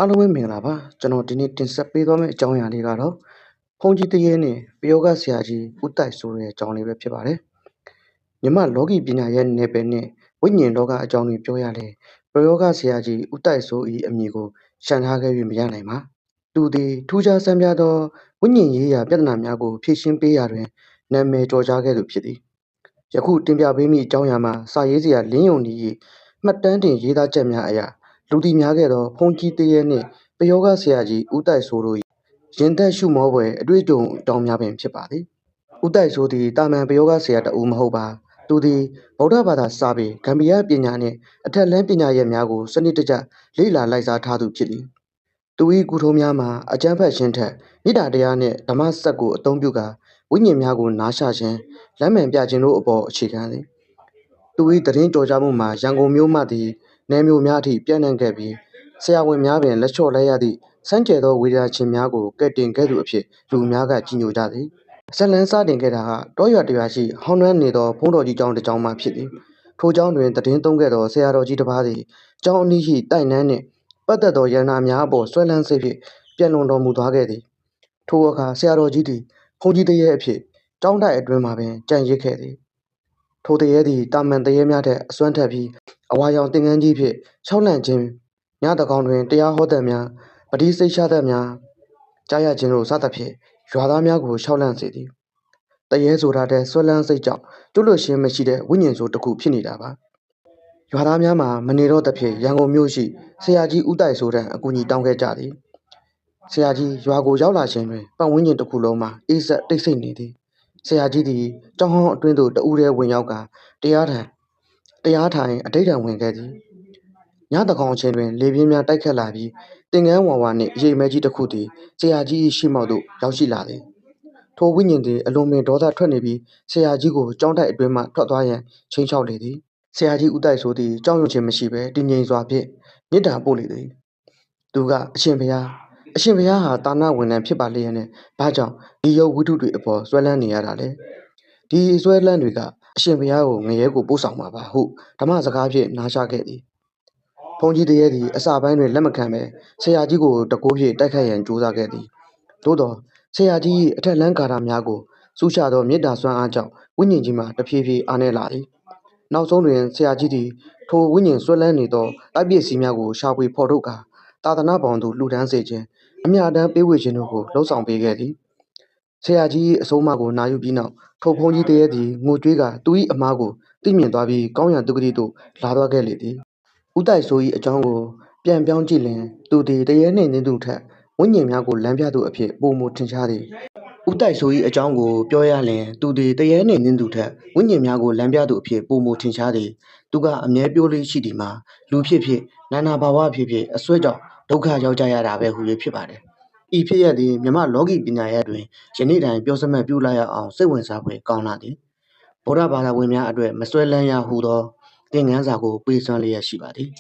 အားလုံးပဲမင်္ဂလာပါကျွန်တော်ဒီနေ့တင်ဆက်ပေးသွားမယ့်အကြောင်းအရာလေးကတော့ဘုန်းကြီးတရေနဲ့ပယောဂဆရာကြီးဦးတိုက်ဆိုတဲ့အကြောင်းလေးပဲဖြစ်ပါတယ်မြမလောကီပညာရဲ့နယ်ပယ်နဲ့ဝိညာဉ်လောကအကြောင်းတွေပြောရလေပယောဂဆရာကြီးဦးတိုက်ဆို၏အမည်ကိုရှန်ထားခဲ့ပြီးမရနိုင်ပါသူသည်ထူးခြားဆန်းပြားသောဝိညာဉ်ရေးရာပြဿနာများကိုဖြေရှင်းပေးရာတွင်နာမည်ကျော်ကြားခဲ့သူဖြစ်သည်ယခုတင်ပြပေးမည့်အကြောင်းအရာမှာစာရေးစရာလင်းယုံဤမှတ်တမ်းတင်ရေးသားချက်များအရာလူသိများခဲ့သောဘုန်းကြီးတရေနှင့်ပယောဂဆရာကြီးဦးတိုက်ဆိုတို့ရင်သက်ရှုမောပွဲအတွေ့အကြုံအကြောင်းများပင်ဖြစ်ပါသည်ဦးတိုက်ဆိုသည်တာမန်ပယောဂဆရာတဦးမဟုတ်ပါသူသည်ဗုဒ္ဓဘာသာစာပေဂမ်ဘီယာပညာနှင့်အထက်လန်းပညာရပ်များကိုစနစ်တကျလေ့လာလိုက်စားထားသူဖြစ်သည်သူ၏ကုထုံးများမှာအကျမ်းဖတ်ခြင်းထက်မေတ္တာတရားနှင့်ဓမ္မစက်ကိုအသုံးပြုကာဝိညာဉ်များကိုနားရှာခြင်းလမ်းမှန်ပြခြင်းတို့အပေါ်အခြေခံသည်သူ၏သတင်းကြော်ကြားမှုမှာရန်ကုန်မြို့မှသည်နယ်မြို့များအထိပြန့်နှံ့ခဲ့ပြီးဆရာဝန်များပင်လက်လျှော့လိုက်ရသည့်စမ်းကြယ်သောဝေဒနာခြင်းများကိုကဲ့တင်ခဲ့သူအဖြစ်လူများကကြီးညိုကြသည်ဆက်လန်းစတင်ခဲ့တာကတောရွာတရွာရှိဟောင်းနှမ်းနေသောဘုန်းတော်ကြီးကျောင်းတစ်ကျောင်းမှဖြစ်သည်ထိုကျောင်းတွင်သတင်းသုံးခဲ့သောဆရာတော်ကြီးတစ်ပါးသည်ကျောင်းအနီးရှိတိုက်နှန်းနှင့်ပတ်သက်သောရဏများအပေါ်ဆွဲလန်းစိတ်ဖြင့်ပြန်လွန်တော်မူသွားခဲ့သည်ထိုအခါဆရာတော်ကြီးသည်ဘုန်းကြီးတရေအဖြစ်ကျောင်းတိုက်အတွင်းမှာပင်ကြံ့ရစ်ခဲ့သည်ထိုတရေသည်တာမန်တရေများထက်အစွမ်းထက်ပြီးအဝါရောင်သင်္ကန်းကြီးဖြင့်၆လန့်ခြင်းညတကောင်တွင်တရားဟောသက်များပတိစိတ်ချသက်များကြားရခြင်းတို့စသဖြင့်ရွာသားများကို၆လန့်စေသည်တရေဆိုတာတဲ့ဆွဲလန်းစိတ်ကြောင့်ကျွလွတ်ခြင်းမရှိတဲ့ဝိညာဉ်ဆိုတစ်ခုဖြစ်နေတာပါရွာသားများမှာမနေတော့သဖြင့်ရန်ကုန်မြို့ရှိဆရာကြီးဦးတိုက်ဆိုတဲ့အကူအညီတောင်းခဲ့ကြသည်ဆရာကြီးရွာကိုရောက်လာခြင်းတွင်ပတ်ဝန်းကျင်တစ်ခုလုံးမှာအေးဆက်တိတ်ဆိတ်နေသည်ဆရာကြီးသည်ကျောင်းဟောင်းအတွင်းသို့တဦးတည်းဝင်ရောက်ကတရားထိုင်အဋိဌံဝင်ခဲ့သည်ညတကောင်ချင်းတွင်လေပြင်းများတိုက်ခတ်လာပြီးတင်ကန်းဝါဝါနှင့်ရေမဲကြီးတစ်ခုသည်ဆရာကြီး၏ရှိမောက်သို့ရောက်ရှိလာသည်ထိုဝိညာဉ်သည်အလွန်ပင်ဒေါသထွက်နေပြီးဆရာကြီးကိုကျောင်းတိုက်အတွင်းမှထွက်သွားရန်ချိန်ချောက်လေသည်ဆရာကြီးဦးတိုက်ဆိုသည်ကြောက်ရွံ့ခြင်းမရှိဘဲတည်ငြိမ်စွာဖြင့်မေတ္တာပို့လေသည်သူကအရှင်ဘုရားဟာတာဏဝန်ထမ်းဖြစ်ပါလျက်နဲ့ဘာကြောင့်ဒီရုပ်ဝိတုတွေအပေါ်ဆွဲလန်းနေရတာလဲဒီဆွဲလန်းတွေကအရှင်ဘုရားကိုငရဲကိုပို့ဆောင်ပါပါဟုဓမ္မစကားဖြင့်နားရှာခဲ့သည်ဘုန်းကြီးတရေသည်အစာပိုင်းတွင်လက်မခံဘဲဆရာကြီးကိုတကိုးဖြင့်တိုက်ခိုက်ရန်ကြိုးစားခဲ့သည်သို့သောဆရာကြီး၏အထက်လန်းကာတာများကိုစူးရှာသောမေတ္တာစွမ်းအားကြောင့်ဝိညာဉ်ကြီးမှာတဖြည်းဖြည်းအားနည်းလာသည်နောက်ဆုံးတွင်ဆရာကြီးသည်ထိုဝိညာဉ်ဆွဲလန်းနေသောအပစ္စည်းများကိုရှာဖွေဖော်ထုတ်ကာသာသနာပေါင်းသို့လှူဒန်းစေခြင်းအမြတ်တမ်းပေးဝေခြင်းတို့ကိုလှုံ့ဆော်ပေးခဲ့သည်ဆရာကြီး၏အဆုံးအမကိုနာယူပြီးနောက်ထိုဘုန်းကြီးတရေသည်ငိုကြွေးကာသူ၏အမားကိုသိမြင်သွားပြီးကောင်းရန်သူကတိသို့လာသွားခဲ့လေသည်ဦးတိုက်ဆို၏အကြောင်းကိုပြန်ပြောင်းကြည့်လျင်သူသည်တရေနှင့်နင်းသူထက်ဝိညာဉ်များကိုလမ်းပြသူအဖြစ်ပုံမထင်ရှားသည်ဦးတိုက်ဆို၏အကြောင်းကိုပြောရလျင်သူသည်တရေနှင့်နင်းသူထက်ဝိညာဉ်များကိုလမ်းပြသူအဖြစ်ပုံမထင်ရှားသည်သူကအမြဲပြောလေးရှိသည်မှာလူဖြစ်ဖြစ်နာနာဘာဝဖြစ်ဖြစ်အစွဲကြောင့်ဒုက္ခရောက်ကြရတာပဲဟူ၍ဖြစ်ပါတယ်ဤဖြစ်ရသည်မြမလောကီပညာရပ်တွင်ယနေ့တိုင်ပြောစမှတ်ပြုလိုက်ရအောင်စိတ်ဝင်စားဖွယ်ကောင်းလာသည်ဗုဒ္ဓဘာသာဝင်များအတွက်မစွဲလန်းရဟုသောသင်ခန်းစာကိုပေးစွမ်းလျက်ရှိပါသည်